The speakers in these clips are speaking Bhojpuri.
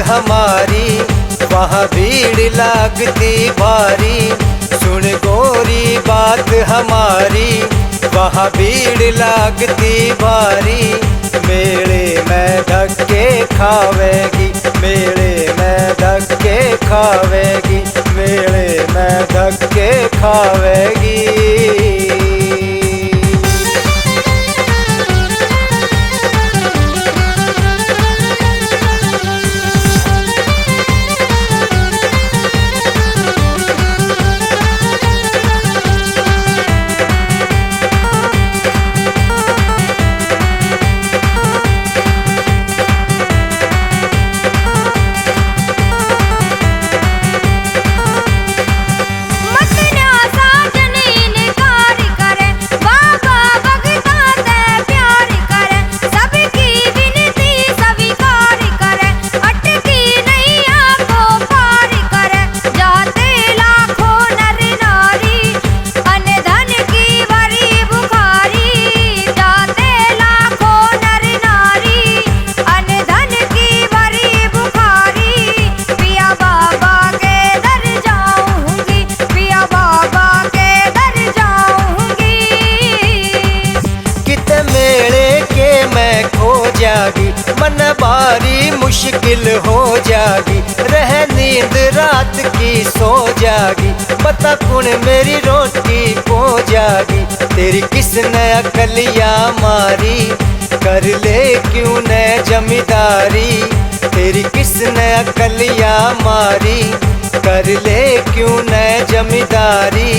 हमारी, वहाँ भीड़ लगती भारी। सुन गोरी बात हमारी, वहाँ भीड़ लगती भारी। मेले में धक्के खावेगी, मेले में धक्के खावेगी, मेले में धक्के खावेगी। मन बारी मुश्किल हो जागी, रह नींद रात की सो जागी। बता कौन मेरी रोटी पो जागी, तेरी किसने अकलियाँ मारी। कर ले क्यों न जमींदारी, तेरी किसने अकलियाँ मारी। कर ले क्यों न जमींदारी।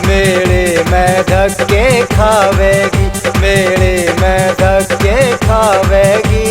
मेले में धक्के खावेगी, मेले में धक्के खावेगी।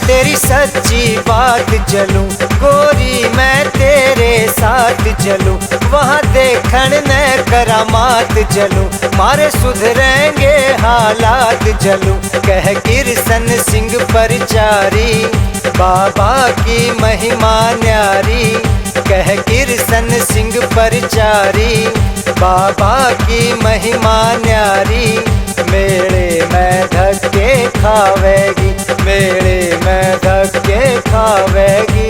तेरी सच्ची बात चलूं गोरी, मैं तेरे साथ चलूं। वहाँ देखन न करामात चलूं, मारे सुधरेंगे हालात चलूं। कह किरसन सिंह परचारी, बाबा की महिमा न्यारी। कह किरसन सिंह परचारी, बाबा की महिमा न्यारी। मेले में धक्के खावेगी, मेले में धक्के खावेगी।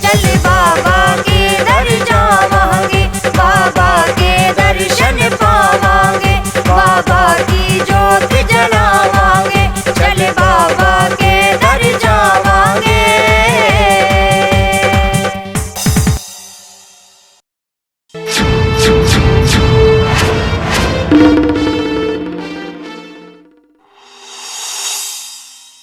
चल बाबा के दर जावांगे, बाबा के दर्शन पावांगे, बाबा की जोत जलावांगे। चल बाबा के दर जावांगे।